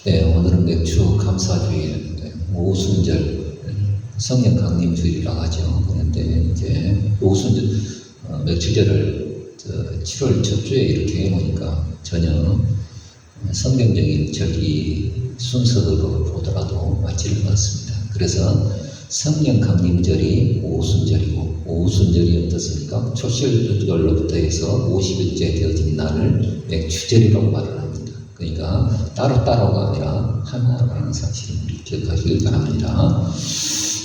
네, 오늘은 맥주 감사주일, 오순절, 성령 강림주일이라고 하죠. 그런데 이제 오순절, 맥주절을 7월 첫 주에 이렇게 해놓으니까 전혀 성경적인 절기 순서로 보더라도 맞지를 않습니다. 그래서 성령 강림절이 오순절이고, 오순절이 어떻습니까? 초실절로부터 해서 50일째 되어진 날을 맥주절이라고 말을 합니다. 그러니까 따로따로가 아니라 하나라는 사실을 기억하시길 바랍니다.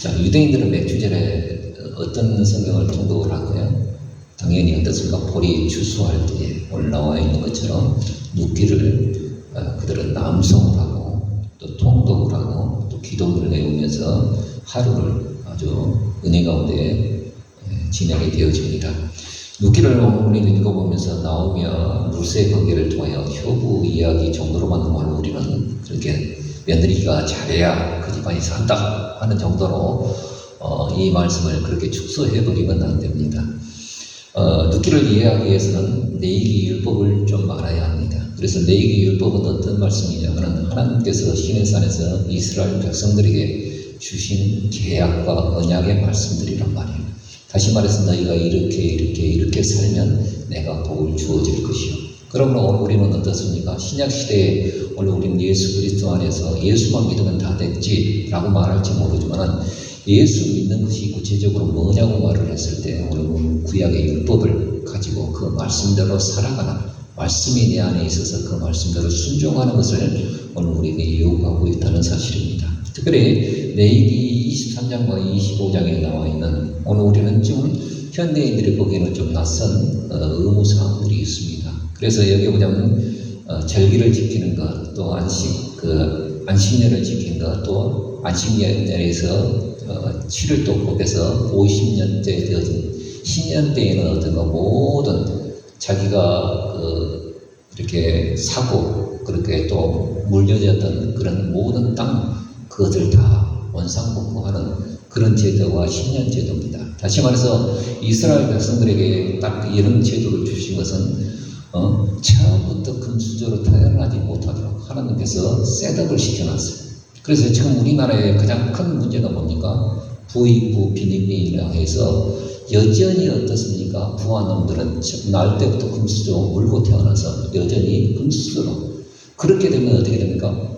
자, 유대인들은 맥주절에 어떤 성경을 통독을 하고요? 당연히 어떻습니까? 볼이 추수할 때에 올라와 있는 것처럼 묵기를 그들은 남송을 하고 또 통독을 하고 또 기도를 내우면서 하루를 아주 은혜 가운데 지내게 되어집니다. 묵기를 우리는 읽어보면서 나오며 루스의 관계를 통하여 효부 이야기 정도로만 오늘 우리는 그렇게 며느리가 잘해야 그 집안이 산다 하는 정도로 이 말씀을 그렇게 축소해버리면 안 됩니다. 묵기를 이해하기 위해서는 레위기 율법을 좀 알아야 합니다. 그래서 레위기 율법은 어떤 말씀이냐면 하나님께서 시내산에서 이스라엘 백성들에게 주신 계약과 언약의 말씀들이란 말이에요. 다시 말해서 너희가 이렇게 살면 내가 복을 주어질 것이요. 그러므로 오늘 우리는 어떻습니까? 신약시대에 오늘 우리는 예수 그리스도 안에서 예수만 믿으면 다 됐지라고 말할지 모르지만 예수 믿는 것이 구체적으로 뭐냐고 말을 했을 때 오늘 구약의 율법을 가지고 그 말씀대로 살아가는 말씀이 내 안에 있어서 그 말씀대로 순종하는 것을 오늘 우리에게 요구하고 있다는 사실입니다. 특별히 레위기 23장과 25장에 나와 있는 오늘 우리는 좀 현대인들이 보기에는 좀 낯선 의무사항들이 있습니다. 그래서 여기 보자면 절기를 지키는 것, 또 안식년을 지키는 것, 또 안식년에서 7일 동법에서 50년째 되어진 신년대에는 어떤 거 모든 자기가 이렇게 사고 그렇게 또 물려졌던 그런 모든 땅 그것을 다 원상복구하는 그런 제도가 신년제도입니다. 다시 말해서 이스라엘 백성들에게 딱 이런 제도를 주신 것은 처음부터 금수저로 태어나지 못하도록 하나님께서 셋업을 시켜놨습니다. 그래서 지금 우리나라의 가장 큰 문제가 뭡니까? 부익부 빈익빈이라고 해서 여전히 어떻습니까? 부하놈들은 날 때부터 금수저 물고 태어나서 여전히 금수저로 그렇게 되면 어떻게 됩니까?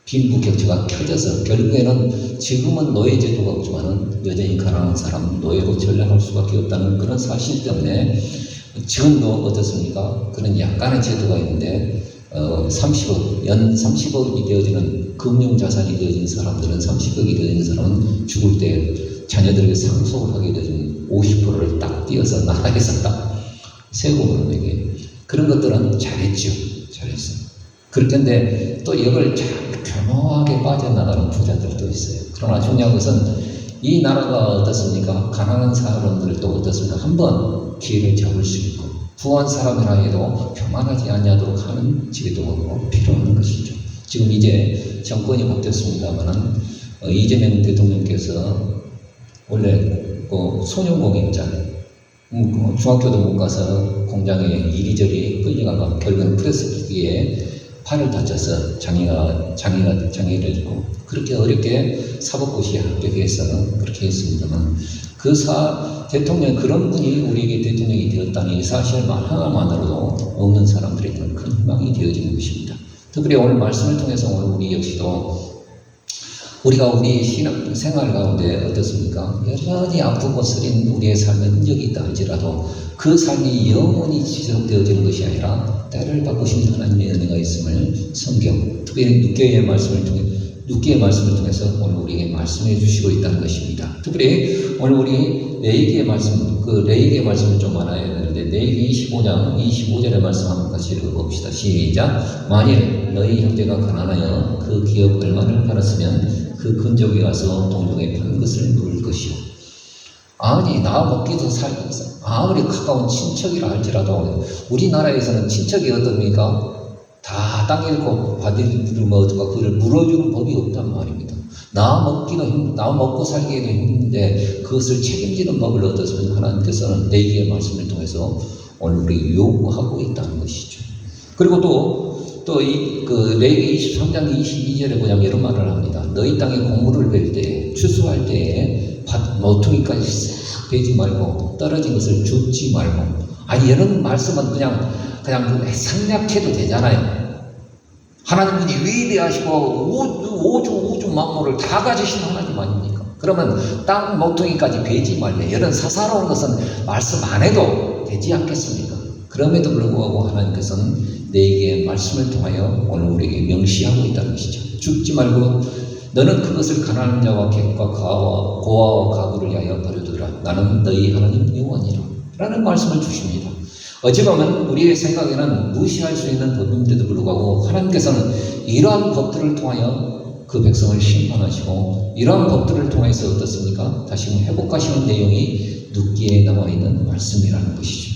빈부격차가 켜져서 결국에는 지금은 노예제도가 없지만은 여전히 가난한 사람 노예로 전락할 수밖에 없다는 그런 사실 때문에 지금도 어떻습니까? 그런 약간의 제도가 있는데 30억, 연 30억이 되어지는 금융자산이 되어진 사람들은 30억이 되어진 사람은 죽을 때 자녀들에게 상속을 하게 되면 50%를 딱 띄어서 나라에서 딱 세금으로 내게 그런 것들은 잘했죠. 잘했어요. 그렇던데 또 이걸 잘 교묘하게 빠져나가는 부자들도 있어요. 그러나 중요한 것은 이 나라가 어떻습니까? 가난한 사람들도 어떻습니까? 한번 기회를 잡을 수 있고 부한 사람이라 해도 교만하지 않도록 하는 제도가 필요한 것이죠. 지금 이제 정권이 바뀌었습니다만 이재명 대통령께서 원래 소년공인자는 중학교도 못 가서 공장에 이리저리 끌려가고 결국은 프레스 기기에 팔을 다쳐서 장애를 입고 그렇게 어렵게 사법고시에 합격해서 그렇게 했습니다만 대통령 그런 분이 우리에게 대통령이 되었다니 이 사실 하나만으로도 없는 사람들에게는 큰 희망이 되어지는 것입니다. 특별히 오늘 말씀을 통해서 오늘 우리 역시도 우리가 우리 신앙 생활 가운데 어떻습니까? 여전히 아프고 쓰린 우리의 삶의 흔적이 있다 할지라도 그 삶이 영원히 지속되어지는 것이 아니라 때를 바꾸신 하나님의 은혜가 있음을 성경, 특별히 룻기의 말씀을 통해서 오늘 우리에게 말씀해 주시고 있다는 것입니다. 특별히 오늘 우리 레위기의 말씀을 좀 알아야 되는데 레위기 25장 25절의 말씀 한번 같이 읽어봅시다. 시작. 만일 너희 형제가 가난하여 그 기업 얼마를 팔았으면 그 근족에 가서 동족의 판 것을 물을 것이요. 아무리 나 먹기도 살기 있어. 아무리 가까운 친척이라 할지라도 우리나라에서는 친척이 어떻습니까? 다 땅 잃고 바디를 어떡하 그걸 물어주는 법이 없단 말입니다. 나 먹고 살기에도 힘든데 그것을 책임지는 법을 어떻습니까? 하나님께서는 레위기의 말씀을 통해서 오늘 우리 요구하고 있다는 것이죠. 그리고 또 또 레위기 23장 22절에 보자면 이런 말을 합니다. 너희 땅에 곡물을 벨 때, 추수할 때에 모퉁이까지 싹 베지 말고 떨어진 것을 줍지 말고. 아니 이런 말씀은 그냥 생략해도 되잖아요. 하나님이 위대하시고 우주 만물을 다 가지신 하나님 아닙니까? 그러면 땅 모퉁이까지 베지 말래. 이런 사사로운 것은 말씀 안 해도 되지 않겠습니까? 그럼에도 불구하고 하나님께서는 너에게 말씀을 통하여 오늘 우리에게 명시하고 있다는 것이죠. 죽지 말고 너는 그것을 가난한 자와 객과 고아와 가구를 위하여 버려두라. 나는 너희 하나님 여호와니라 라는 말씀을 주십니다. 어찌 보면 우리의 생각에는 무시할 수 있는 법인데도 불구하고 하나님께서는 이러한 법들을 통하여 그 백성을 심판하시고 이러한 법들을 통해서 어떻습니까? 다시금 회복하시는 내용이 룻기에 나와 있는 말씀이라는 것이죠.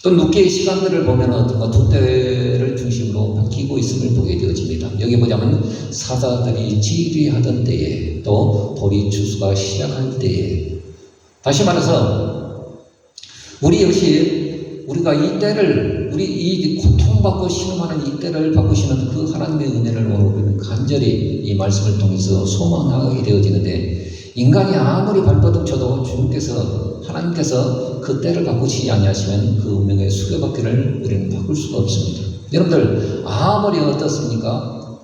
또 룻기의 시간들을 보면 어떤가 두 때를 중심으로 바뀌고 있음을 보게 되어집니다. 여기 보자면 사자들이 지휘하던 때에 또 보리 추수가 시작할 때에 다시 말해서 우리 역시 우리가 이 때를 우리 이 고통받고 신음하는 이 때를 바꾸시는 그 하나님의 은혜를 오늘 우리는 간절히 이 말씀을 통해서 소망하게 되어지는데 인간이 아무리 발버둥 쳐도 하나님께서 그 때를 바꾸시지 아니하시면 그 운명의 수레바퀴를 우리는 바꿀 수가 없습니다. 여러분들 아무리 어떻습니까?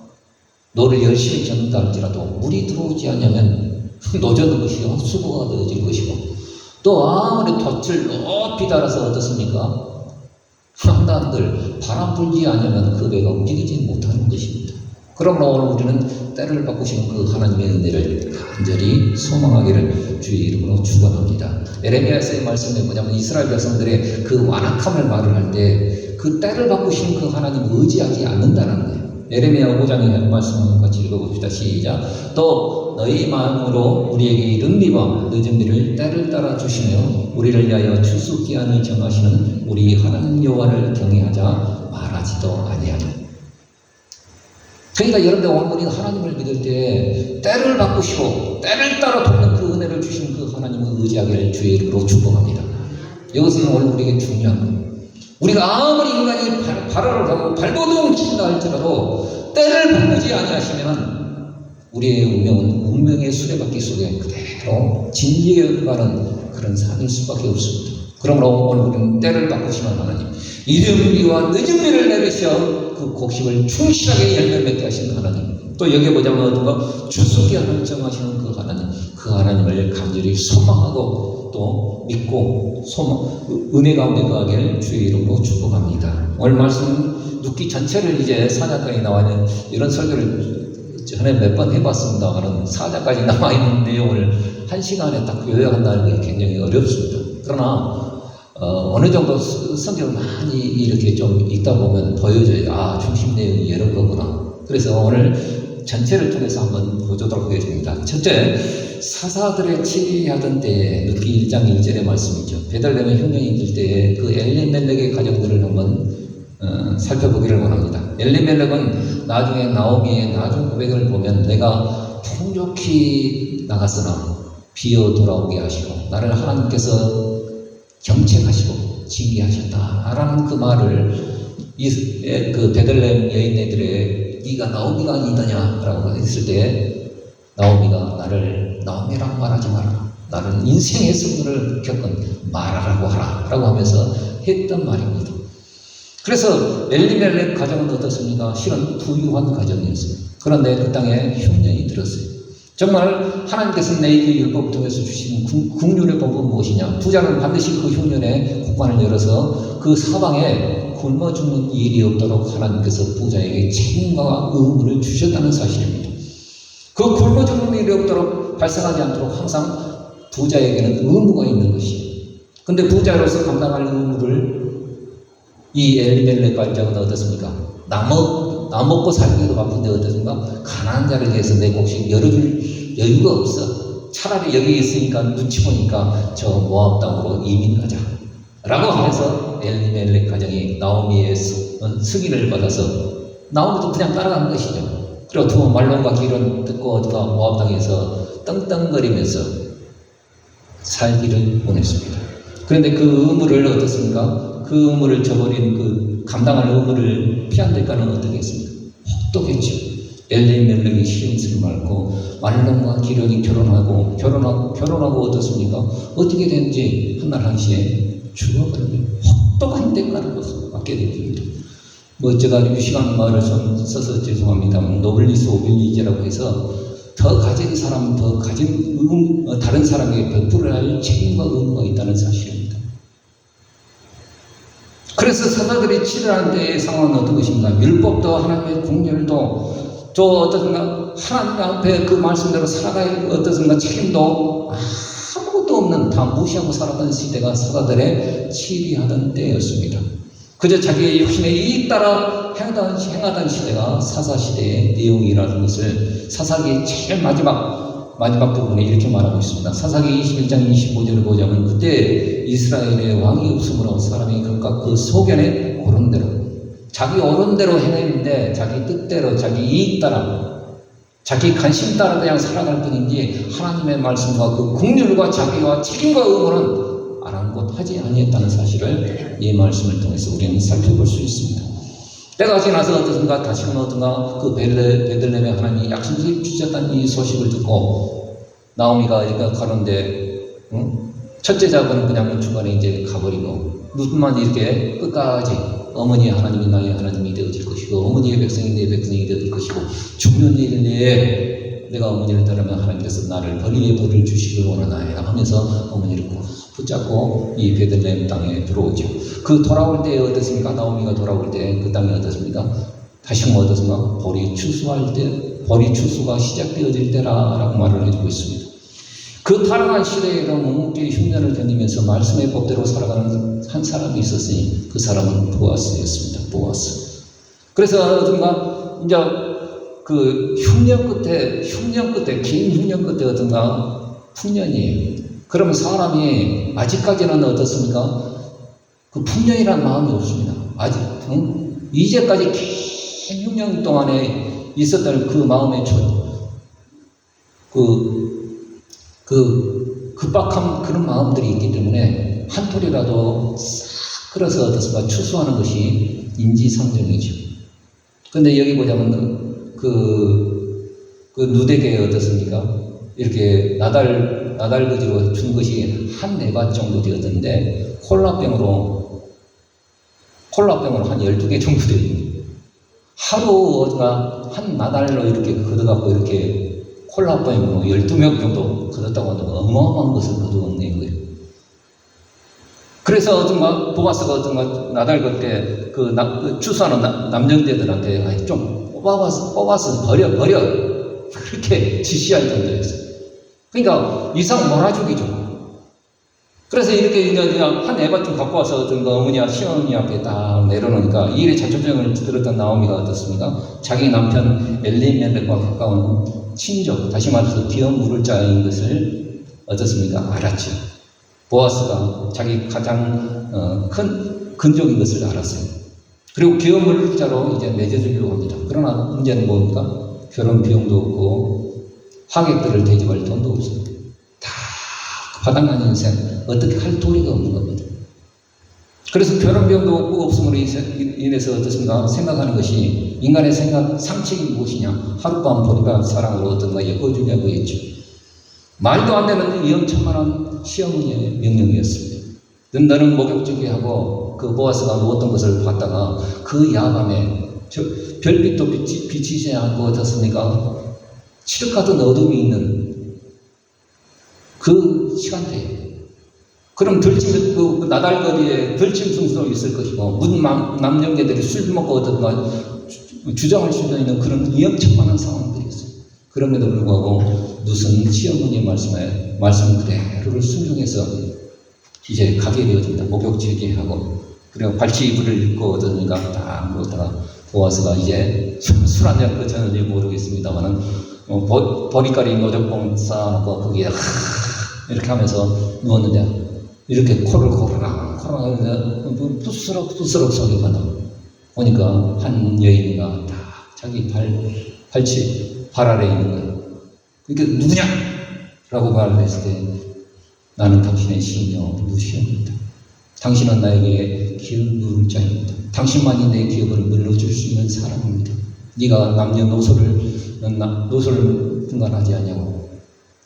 노를 열심히 젓는다 할지라도 물이 들어오지 않으면 노젓는 것이 헛수고가 되어질 것이고 또 아무리 돛을 높이 달아서 어떻습니까? 한단들 바람 불지 않으면 그 배가 움직이지 못하는 것입니다. 그러므로 오늘 우리는 때를 바꾸시는 그 하나님의 은혜를 간절히 소망하기를 주의 이름으로 축원합니다. 에레미야서의 말씀에 보자면 이스라엘 백성들의 그 완악함을 말을 할 때 그 때를 바꾸시는 그 하나님을 의지하지 않는다는 거예요. 에레미야 5장의 말씀 같이 읽어봅시다. 시작. 또 너희 마음으로 우리에게 이른 비와 늦은 비를 때를 따라 주시며 우리를 위하여 추수 기한을 정하시는 우리 하나님 여호와를 경외하자 말하지도 아니하며. 그러니까 여러분들 오늘 우리가 하나님을 믿을 때 때를 바꾸시고 때를 따라 돕는 그 은혜를 주시는 그 하나님을 의지하기를 주의 이름으로 축복합니다. 이것은 오늘 우리에게 중요한 거예요. 우리가 아무리 인간이 발화를 하고 발버둥 친다 할지라도 때를 바꾸지 아니하시면 우리의 운명은 운명의 수레바퀴 속에 그대로 진리에 가는 그런 삶일 수밖에 없습니다. 그러므로 오늘 우리는 때를 바꾸시는 하나님, 이른 비와 늦은 비를 내리셔 그 곡식을 충실하게 열매 맺게 하시는 하나님, 또 여기 보자면 어떤가 추수기한을 정하시는 그 하나님을 간절히 소망하고 또 믿고 은혜 가운데 거하기를 주의 이름으로 축복합니다. 오늘 말씀 룻기 전체를 이제 4장까지 나와 있는 이런 설교를 전에 몇 번 해봤습니다만 4장까지 나와 있는 내용을 1시간에 딱 요약한다는 게 굉장히 어렵습니다. 그러나 어느 정도 성경을 많이 이렇게 좀 읽다 보면 보여져요. 중심 내용이 이런 거구나. 그래서 오늘 전체를 통해서 한번 보도록 하겠습니다. 첫째, 사사들의 치리하던 때에 룻기 1장 1절의 말씀이죠. 베들레헴에 흉년이 있을 때에 그 엘리멜렉의 가정들을 한번 살펴보기를 원합니다. 엘리멜렉은 나중에 나오미의 나중 고백을 보면 내가 풍족히 나갔으나 비어 돌아오게 하시고 나를 하나님께서 경책하시고 징계하셨다라는 그 말을 그 베들레헴 여인네들의 네가 나오미가 아니더냐라고 했을 때 나오미가 나를 나오미라고 말하지 마라. 나는 인생의 승부를 겪은 말하라고 하라. 라고 하면서 했던 말입니다. 그래서 엘리멜렉 가정은 어떻습니까? 실은 부유한 가정이었어요. 그런데 그 땅에 흉년이 들었어요. 정말 하나님께서 내게 율법을 통해서 주신 국률의 법은 무엇이냐? 부자는 반드시 그 흉년의 국관을 열어서 그 사방에 굶어 죽는 일이 없도록 하나님께서 부자에게 책임과 의무를 주셨다는 사실입니다. 그 굶어 죽는 일이 없도록 발생하지 않도록 항상 부자에게는 의무가 있는 것이에요. 근데 부자로서 감당할 의무를 이 엘리멜렉 가정은 어떻습니까? 나 먹고 살기도 바쁜데 어떻습니까? 가난한 자를 위해서 내 곡식 열어줄 여유가 없어. 차라리 여기 있으니까 눈치 보니까 저 모압 땅으로 이민하자. 라고 하면서 엘리멜렉 가정이 나오미의 승인을 받아서 나오미도 그냥 따라가는 것이죠. 그리고 두 말론과 기름 듣고 어디가 모압 땅에서 떵떵거리면서 살기를 원했습니다. 그런데 그 의무를 어떻습니까? 그 의무를 저버린 그 감당할 의무를 피한 대가는 어떻게 했습니까? 혹독했죠. 엘리멜렉이 시험수를 맞고 말론과 기련이 결혼하고 어떻습니까? 어떻게 된지 한날 한시에 죽어버리고 혹독한 대가를 받게 됩니다. 뭐 제가 유식한 말을 좀 써서 죄송합니다만 노블리스 오빌리제라고 해서 더 가진 사람은 더 가진 다른 사람에게 베풀어야 할 책임과 의무가 있다는 사실입니다. 그래서 사사들이 치료한 때의 상황은 어떤 것인가? 율법도 하나님의 국률도 또 어떻든가 하나님 앞에 그 말씀대로 살아갈 어떻든가 책임도 아무것도 없는 다 무시하고 살았던 시대가 사사들의 치리하던 때였습니다. 그저 자기의 욕심에 이익 따라 행하던 시대가 사사시대의 내용이라는 것을 사사기의 제일 마지막 부분에 이렇게 말하고 있습니다. 사사기 21장 25절을 보자면 그때 이스라엘의 왕이 없으므로 사람이 각각 그 소견에 오른 대로 자기 오른대로 행했는데 자기 뜻대로 자기 이익 따라 자기 관심 따라 그냥 살아갈 뿐이지 하나님의 말씀과 그 국률과 자기와 책임과 의무는 아랑곳하지 아니했다는 사실을 이 말씀을 통해서 우리는 살펴볼 수 있습니다. 때가 지나서 어떻든가 다시금 어떤가 그 베들레헴에 하나님이 약속을 주셨다는 이 소식을 듣고 나오미가 가는데 첫째 자분은 그냥 중간에 이제 가버리고 누군만 이렇게 끝까지 어머니의 하나님이 나의 하나님이 되어질 것이고 어머니의 백성이 내 백성이 되어질 것이고 죽는 일 내에 내가 어머니를 따르면 하나님께서 나를 벌리에 벌을 주시길 원하나이다 하면서 어머니를 붙잡고 이 베들레헴 땅에 들어오죠. 그 돌아올 때 어떻습니까? 나오미가 돌아올 때 그 땅이 어떻습니까? 다시 한번 어떻습니까? 벌이 추수가 시작되어질 때라고 말을 해주고 있습니다. 그 타락한 시대에도 묵묵히 흉년을 견디면서 말씀의 법대로 살아가는 한 사람이 있었으니 그 사람은 보아스였습니다. 보아스. 그래서 어떤가 이제 그 흉년 끝에 긴 흉년 끝에 어떤가 풍년이에요. 그러면 사람이 아직까지는 어떻습니까? 그 풍년이라는 마음이 없습니다. 아직 이제까지 긴 흉년 동안에 있었던 그 마음의 급박한 그런 마음들이 있기 때문에 한 톨이라도 싹 끌어서 어떻습니까? 추수하는 것이 인지상정이죠. 근데 여기 보자면 그 누덱에 어떻습니까? 이렇게 나달거지로 준 것이 한 네밭 정도 되었는데 콜라병으로 한 12개 정도 되거든요. 하루 어디가 한 나달로 이렇게 걷어갖고 이렇게 콜라병으로 12명 정도 걷었다고 하는 어마어마한 것을 거두었네 거예요. 그래서 어떤가 보아스가 어떤가 나달 걷때 그 추수하는 남정대들한테 좀 뽑아서 버려 그렇게 지시할 정도였어요. 그러니까 이상 몰아주기죠. 그래서 이렇게 그냥 한 에바 좀 갖고 와서 어떤가 어머니와 시어머니 앞에 딱 내려놓으니까 이 일의 자초정을 들었던 나오미가 어떻습니까? 자기 남편 엘리멜렉과 가까운 친족, 다시 말해서 기업 물을 자인 것을 어떻습니까? 알았죠. 보아스가 자기 가장 큰 근족인 것을 알았어요. 그리고 기업 물을 자로 이제 맺어주려고 합니다. 그러나 문제는 뭡니까? 결혼 비용도 없고 하객들을 대접할 돈도 없습니다. 다 바닥난 인생, 어떻게 할 도리가 없는 겁니다. 그래서 결혼 비용도 없고 없음으로 인해서 어떻습니까? 생각하는 것이 인간의 상책이 무엇이냐? 하룻밤 보리밥 사랑으로 어떤가 엮어주려고 했죠. 말도 안 되는 위험천만한 시어머니의 명령이었습니다. 너는 목욕지기 하고 그 보아스가 누웠던 것을 봤다가 그 야밤에 별빛도 비치지 않고 어떻습니까? 칠흑하던 어둠이 있는 그 시간대에 그럼 그 나달거리에 들짐승도 있을 것이고 문 남녀계들이 술 먹고 어떤가 주장할 수 있는 그런 위험천만한 상황들이었어요. 그럼에도 불구하고 무슨 시어머니의 말씀 그대로를 순종해서 이제 가게 되어집니다. 목욕제기하고 그리고 발치 이불을 입고 어떤가 딱 그러다가 보아스가 이제 술 한잔 끄쳤는지 모르겠습니다만은 보리가리 노적봉 쌓아놓고 거기에 이렇게 하면서 누웠는데 이렇게 코를 고르나 부스럭 소리가 나 보니까 한 여인이가 딱 자기 발 아래에 있는 거예요. 그러니까 누구냐? 라고 말을 했을 때 나는 당신의 시인이요 누시옵니다. 당신은 나에게 기업 물을 자입니다. 당신만이 내 기업을 물러줄 수 있는 사람입니다. 네가 남녀노소를 분간하지 않냐고.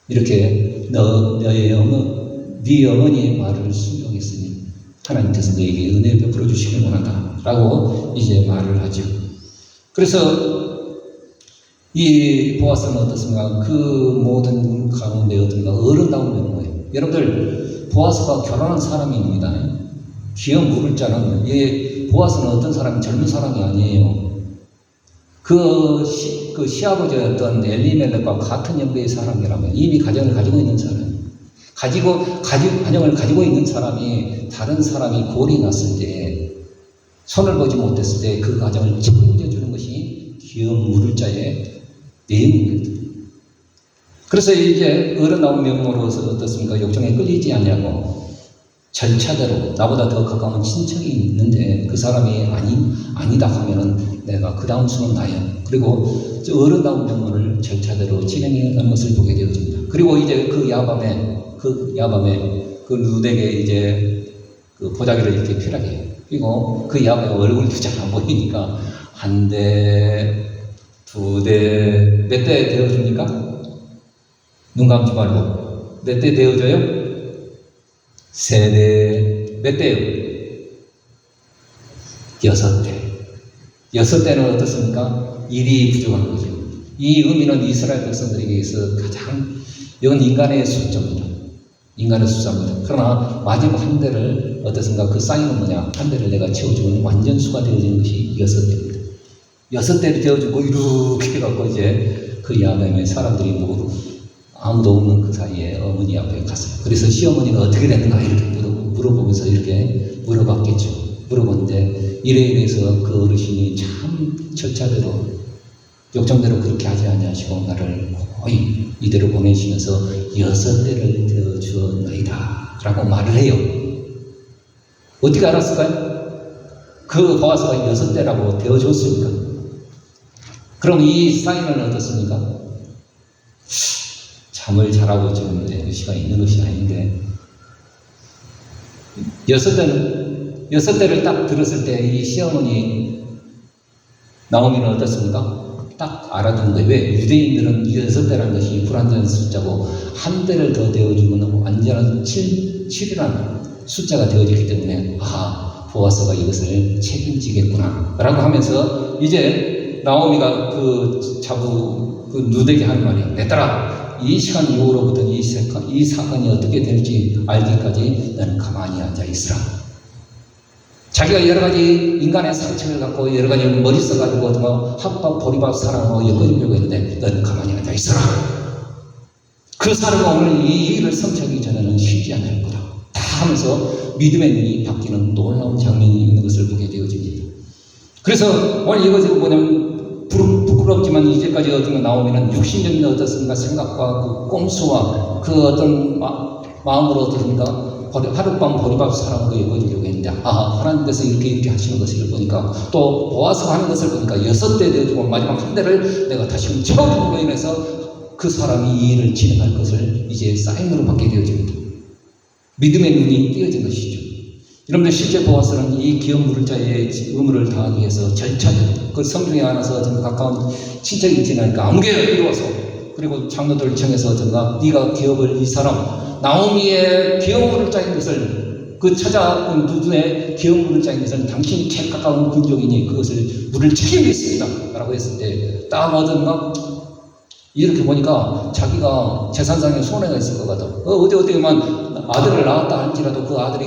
이렇게 네 어머니의 말을 순종했으니 하나님께서 너에게 은혜 베풀어 주시길 원한다 라고 이제 말을 하죠. 그래서 이 보아스는 어떻습니까? 그 모든 가운데 어떤가 어른다운 면모예요. 여러분들, 보아스가 결혼한 사람입니다. 기업 물을 자는, 이 보아스는 어떤 사람이 젊은 사람이 아니에요. 그 시아버지였던 엘리멜렉과 같은 연배의 사람이라면, 이미 가정을 가지고 있는 사람, 가정을 가지고 있는 사람이 다른 사람이 골이 났을 때, 손을 보지 못했을 때 그 가정을 책임져주는 것이 기업 물을 자의 내용입니다. 그래서 이제 어른다운 면모로서 어떻습니까? 욕정에 끌리지 않냐고 절차대로 나보다 더 가까운 친척이 있는데 그 사람이 아니다 하면은 내가 그 다음 수는 나야. 그리고 어른다운 면모를 절차대로 진행해 가는 것을 보게 되어집니다. 그리고 이제 그 야밤에 그 루덱에 이제 그 보자기를 이렇게 펴라게 해요. 그리고 그 야밤에 얼굴도 잘 안 보이니까 한 대, 두 대, 몇 대 되어줍니까? 눈 감지 말고. 몇 대 되어줘요? 세 대. 몇 대요? 6대. 6대는 어떻습니까? 일이 부족한 거죠. 이 의미는 이스라엘 백성들에게 있어 가장, 이건 인간의 숫자입니다. 인간의 숫자입니다. 그러나 마지막 한 대를 어떻습니까? 그 사인은 뭐냐? 한 대를 내가 채워주면 완전수가 되어지는 것이 6대입니다. 6대를 되어주고 이렇게 해갖고 이제 그 야밤에 사람들이 모두 아무도 없는 그 사이에 어머니 앞에 갔어요. 그래서 시어머니가 어떻게 됐는가 이렇게 물어보면서 이렇게 물어봤겠죠. 물어봤는데 이래서 그 어르신이 참 절차대로 욕정대로 그렇게 하지 아니하시고 나를 거의 이대로 보내시면서 6대를 되어주었나이다 라고 말을 해요. 어떻게 알았을까요? 그 보아스가 6대라고 되어줬습니까? 그럼 이 사인은 어떻습니까? 잠을 잘하고 지금 시간이 있는 것이 아닌데 6대를 딱 들었을 때 이 시어머니 나오미는 어떻습니까? 딱 알아듣는 거예요. 왜? 유대인들은 6대라는 것이 불완전한 숫자고 한 대를 더 되어주면 완전한 7이라는 숫자가 되어지기 때문에 보아스가 이것을 책임지겠구나 라고 하면서 이제 나오미가 그 누덱에 하는 말이 내 딸아 이 시간 이후로부터 이 사건이 어떻게 될지 알기까지 너는 가만히 앉아 있으라. 자기가 여러 가지 인간의 상처를 갖고 여러 가지 머리 써가지고 합밥 보리밥 사랑하고 엮어주려고 했는데 너는 가만히 앉아 있어라. 그 사람은 오늘 이 일을 성취하기 전에는 쉬지 않을 거다. 다 하면서 믿음의 눈이 바뀌는 놀라운 장면이 있는 것을 보게 되어집니다. 그래서 오늘 이것을 뭐냐면 부끄럽지만 이제까지 어떤 나오면은 육신적인 어떻습니까? 생각과 그 꼼수와 그 어떤 마음으로 어떻습니까? 하룻밤 보리밥 사랑하고 엮어주려고 했는데 하나님께서 이렇게 하시는 것을 보니까 또 보아서 하는 것을 보니까 6대 되어주고 마지막 한 대를 내가 다시 채워줌으로 인해서 그 사람이 이 일을 진행할 것을 이제 사인으로 받게 되어집니다. 믿음의 눈이 띄어진 것이죠. 여러분들 실제 보아스는 이 기업 물을 자의 의무를 다하기 위해서 절차적으로 그 성중에 안아서 가까운 친척이 지나니까 아무개 이루어서 그리고 장로들을 청해서 네가 기업을 이 사람 나오미의 기업 물을 자인 것을 그 찾아온 누구의 기업 물을 자인 것을 당신이 제일 가까운 군족이니 그것을 물을 지키겠습니다 라고 했을 때 딱 어떤가 이렇게 보니까 자기가 재산상의 손해가 있을 것 같아. 어디만 아들을 낳았다 할지라도 그 아들이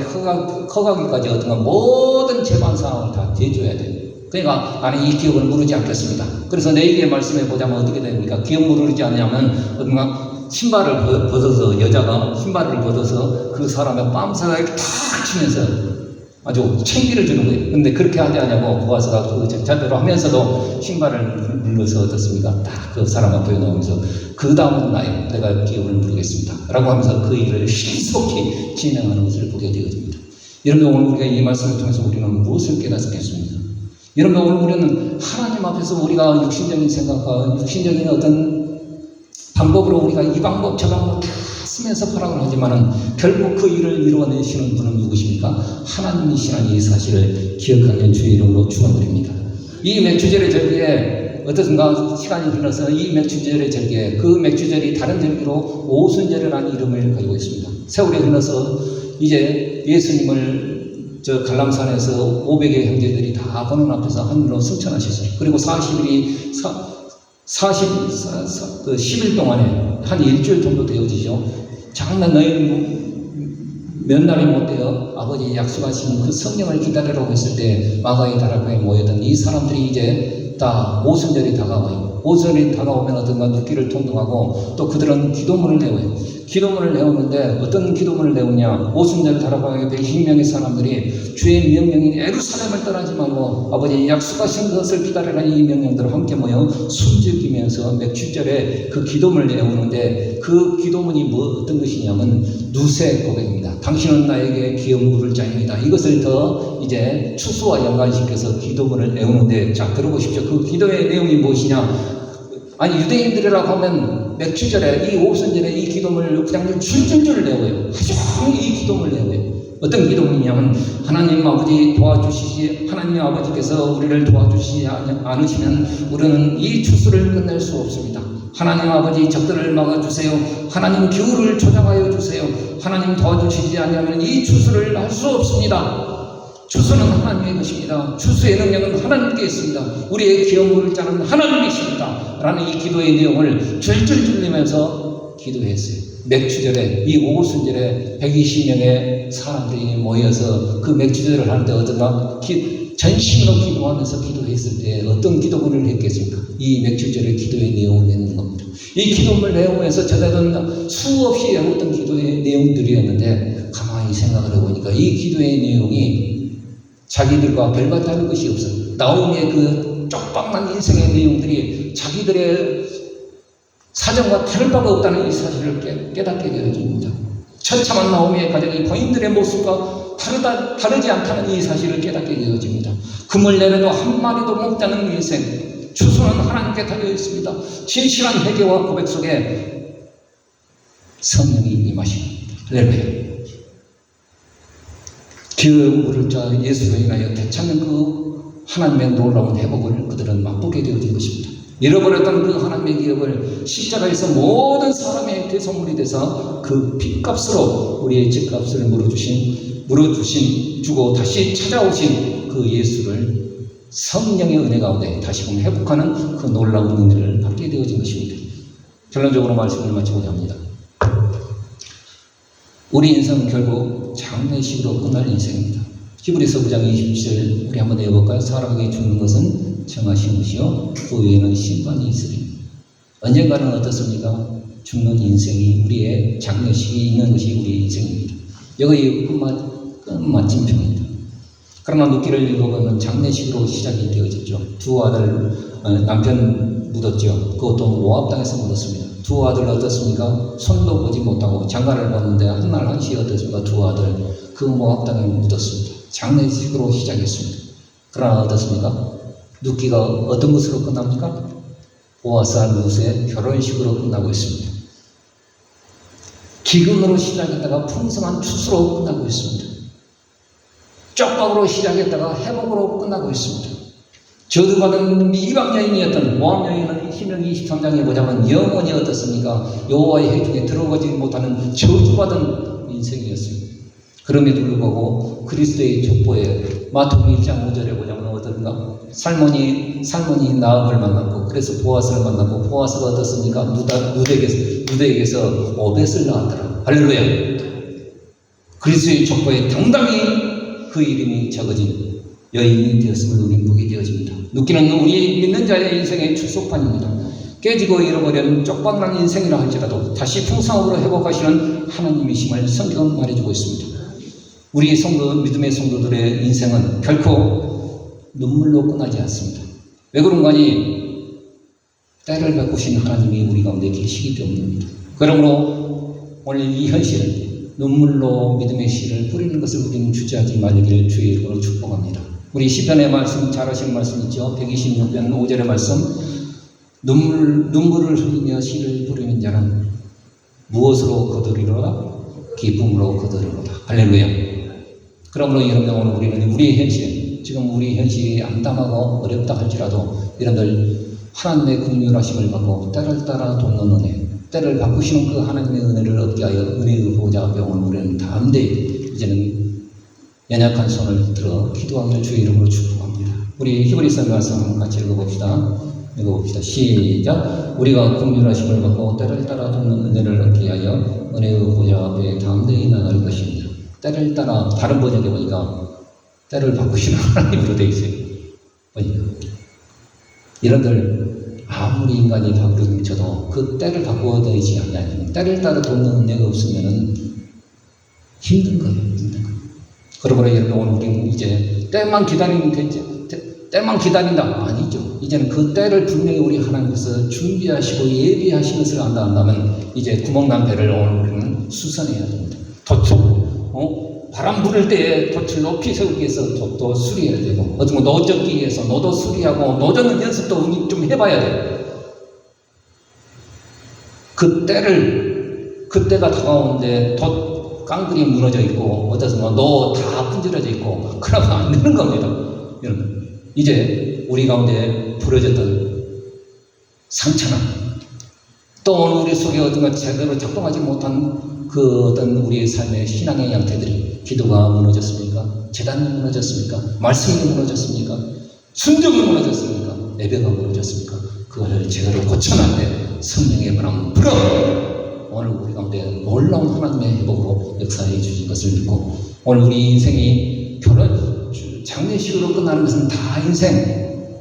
커가기까지 어떤 모든 재반 상황을 다 대줘야 돼. 그러니까 나는 이 기업을 무르지 않겠습니다. 그래서 내일의 말씀에 보자면 어떻게 됩니까? 기업 무르지 않냐면 어떤가 신발을 벗어서 여자가 신발을 벗어서 그 사람의 뺨사랑을 탁 치면서 아주 챙기를 주는 거예요. 근데 그렇게 하지 않냐고 보아스가 그 절차대로 하면서도 신발을 눌러서 어떻습니까? 딱 그 사람 앞에 나오면서 그 다음은 나요. 내가 기업을 물겠습니다. 라고 하면서 그 일을 신속히 진행하는 것을 보게 되어집니다. 여러분 오늘 우리가 이 말씀을 통해서 우리는 무엇을 깨닫겠습니까? 여러분 오늘 우리는 하나님 앞에서 우리가 육신적인 생각과 육신적인 어떤 방법으로 우리가 이 방법 저 방법 다 쓰면서 파락을 하지만은 결국 그 일을 이루어내시는 분은 누구십니까? 하나님이시라는 이 사실을 기억하는 주의 이름으로 축원드립니다. 이 주절의 절기에 어떻든가 시간이 흘러서 이 맥주절의 절기에 그 맥주절이 다른 절기로 오순절이라는 이름을 가지고 있습니다. 세월이 흘러서 이제 예수님을 저 갈람산에서 500의 형제들이 다 보는 앞에서 하늘로 승천하셨어요. 그리고 10일 동안에 한 일주일 정도 되어지죠. 장난 너희 몇 날이 못 되어 아버지 약속하신 그 성령을 기다리라고 했을 때 마가의 다락방에 모였던 이 사람들이 이제 다 오순절이 다가와요. 오순절이 다가오면 어떤가 눕기를 통독하고 또 그들은 기도문을 내어요. 기도문을 내오는데 어떤 기도문을 내오냐? 오순절 다락방에 120명의 사람들이 주의 명령인 예루살렘을 떠나지 말고 아버지 약속하신 것을 기다리라 이 명령들을 함께 모여 숨죽이면서 맥주절에 그 기도문을 내오는데 그 기도문이 어떤 것이냐면 누세 고백입니다. 당신은 나에게 기업 물을 자입니다. 이것을 더 이제 추수와 연관시켜서 기도문을 내오는데 자 들어보십시오. 그 기도의 내용이 무엇이냐? 아니 유대인들이라고 하면 맥주절에 이 오순절에 이 기도문을 그냥 줄줄줄 내어요. 아주 이 기도문을 내어요. 어떤 기도문이냐면 하나님 아버지 도와주시지 하나님 아버지께서 우리를 도와주시지 않으시면 우리는 이 추수를 끝낼 수 없습니다. 하나님 아버지 적들을 막아주세요. 하나님 기후를 조정하여 주세요. 하나님 도와주시지 않으면 이 추수를 할 수 없습니다. 추수는 하나님의 것입니다. 추수의 능력은 하나님께 있습니다. 우리의 기업 물을 자는 하나님이십니다. 라는 이 기도의 내용을 줄줄 들리면서 기도했어요. 맥주절에 이 오순절에 120명의 사람들이 모여서 그 맥주절을 하는데 어떤가 전심으로 기도하면서 기도했을 때 어떤 기도문을 했겠습니까? 이 맥주절의 기도의 내용을 내는 겁니다. 이 기도문을 내용에서 저들은 수없이 어떤 기도의 내용들이었는데 가만히 생각을 해보니까 이 기도의 내용이 자기들과 별반 다른 것이 없어요. 나오미의 그 쪽박난 인생의 내용들이 자기들의 사정과 다를 바가 없다는 이 사실을 깨닫게 되어집니다. 처참한 나오미의 가정이 본인들의 모습과 다르지 않다는 이 사실을 깨닫게 되어집니다. 금을 내려도 한 마리도 먹자는 인생, 추수는 하나님께 달려 있습니다. 진실한 회개와 고백 속에 성령이 임하십니다. 할렐루야. 기업의 물을 자 예수로 인하여 되찾는 그 하나님의 놀라운 회복을 그들은 맛보게 되어진 것입니다. 잃어버렸던 그 하나님의 기업을 십자가에서 모든 사람의 대속물이 돼서 그 핏값으로 우리의 집값을 주고 다시 찾아오신 그 예수를 성령의 은혜 가운데 다시금 회복하는 그 놀라운 은혜를 받게 되어진 것입니다. 결론적으로 말씀을 마치고자 합니다. 우리 인생은 결국 장례식으로 끝날 인생입니다. 히브리서 9장 27절 우리 한번 읽어볼까요? 사람에게 죽는 것은 정하신 것이요 그 외에는 심판이 있으리. 언젠가는 어떻습니까? 죽는 인생이 우리의 장례식이 있는 것이 우리의 인생입니다. 여기 끝마침표입니다. 그러나 눕기를 읽어보면 장례식으로 시작이 되어졌죠. 두 아들 남편 묻었죠. 그것도 모압 땅에서 묻었습니다. 두 아들 어떻습니까? 손도 보지 못하고 장가를 봤는데 한날 한시에 어떻습니까? 두 아들 그 모압 땅에 묻었습니다. 장례식으로 시작했습니다. 그러나 어떻습니까? 눕기가 어떤 것으로 끝납니까? 보아스와 룻의 결혼식으로 끝나고 있습니다. 기근으로 시작했다가 풍성한 추수로 끝나고 있습니다. 쪽박으로 시작했다가 회복으로 끝나고 있습니다. 저주받은 이방 여인이었던 모압 여인은 신명기 23장에 보자면 영원히 어떻습니까? 여호와의 회중에 들어가지 못하는 저주받은 인생이었습니다. 그럼에도 불구하고 그리스도의 족보에 마태복음 1장 5절에 보자면 어떤가? 살몬이 나합을 만났고 그래서 보아스를 만났고 보아스가 어떻습니까? 누드에게서 오벳을 낳았더라. 할렐루야. 그리스도의 족보에 당당히 그 이름이 적어진 여인이 되었음을 우리는 보게 되어집니다. 눕기는 우리 믿는 자의 인생의 출소판입니다. 깨지고 잃어버린 쪽박난 인생이라 할지라도 다시 풍성함으로 회복하시는 하나님이심을 성경은 말해주고 있습니다. 우리 믿음의 성도들의 인생은 결코 눈물로 끝나지 않습니다. 왜 그런가니 때를 바꾸신 하나님이 우리 가운데 계시기 때문입니다. 그러므로 오늘 이 현실 눈물로 믿음의 씨를 뿌리는 것을 우리는 주저하지 말기를 주의 이름으로 축복합니다. 우리 시편의 말씀 잘 아시는 말씀 있죠? 126편 5절의 말씀 눈물을 흘리며 씨를 뿌리는 자는 무엇으로 거두리로다? 기쁨으로 거두리로다. 할렐루야. 그러므로 여러분들 오늘 우리는 우리의 현실 지금 우리 현실이 암담하고 어렵다 할지라도 여러분들 하나님의 긍휼하심을 받고 때를 따라 돕는 은혜, 때를 바꾸시는 그 하나님의 은혜를 얻게 하여 은혜의 보호자 앞에 오늘 우리는 담대히 이제는 연약한 손을 들어 기도하기를 주의 이름으로 축복합니다. 우리 히브리서 말씀 같이 읽어봅시다. 시작. 우리가 긍휼하심을 받고 때를 따라 돕는 은혜를 얻게 하여 은혜의 보호자 앞에 담대히 나갈 것입니다. 때를 따라, 다른 번역에 보니까 때를 바꾸시는 하나님으로 되어 있어요. 보니까 여러분들 아무리 인간이 바꾸는 쳐도 그 때를 바꾸어야지 않냐면 때를 따라 돕는 은혜가 없으면은 힘든 거예요. 힘든 거예요. 그러므로 여러분 오늘 우리는 이제 때만 기다리면 되지. 때만 기다린다. 아니죠. 이제는 그 때를 분명히 우리 하나님께서 준비하시고 예비하신 것을 안다면 이제 구멍난 배를 오늘 우리는 수선해야 됩니다. 바람 부를 때에 돛을 높이 세우기 위해서 돛도 수리해야 되고, 어떤 거 노젓기 위해서 노도 수리하고, 노젓는 연습도 좀 해봐야 돼요. 그때가 다가오는데 돛 깡그리 무너져 있고, 어디서 노 다 분질러져 있고, 그러면 안 되는 겁니다. 여러분. 이제 우리 가운데 부러졌던 상처나, 또 오늘 우리 속에 어떤 것 제대로 작동하지 못한 그 어떤 우리의 삶의 신앙의 양태들이, 기도가 무너졌습니까? 재단이 무너졌습니까? 말씀이 무너졌습니까? 순종이 무너졌습니까? 예배가 무너졌습니까? 그걸 제대로 고쳐놨는데 성령의 바람 불어 오늘 우리 가운데 놀라운 하나님의 회복으로 역사해 주신 것을 믿고, 오늘 우리 인생이 결혼 장례식으로 끝나는 것은 다 인생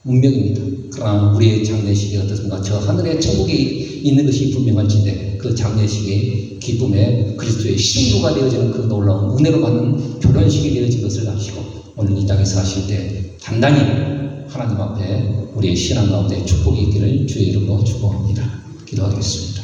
운명입니다. 그러나 우리의 장례식이 어떻습니까? 저 하늘에 천국에 있는 것이 분명할지인데 그 장례식의 기쁨에 그리스도의 신부가 되어지는 그 놀라운 은혜로 받는 결혼식이 되어진 것을 아시고, 오늘 이 땅에 사실 때 단단히 하나님 앞에 우리의 신앙 가운데 축복이 있기를 주의 이름으로 축복합니다. 기도하겠습니다.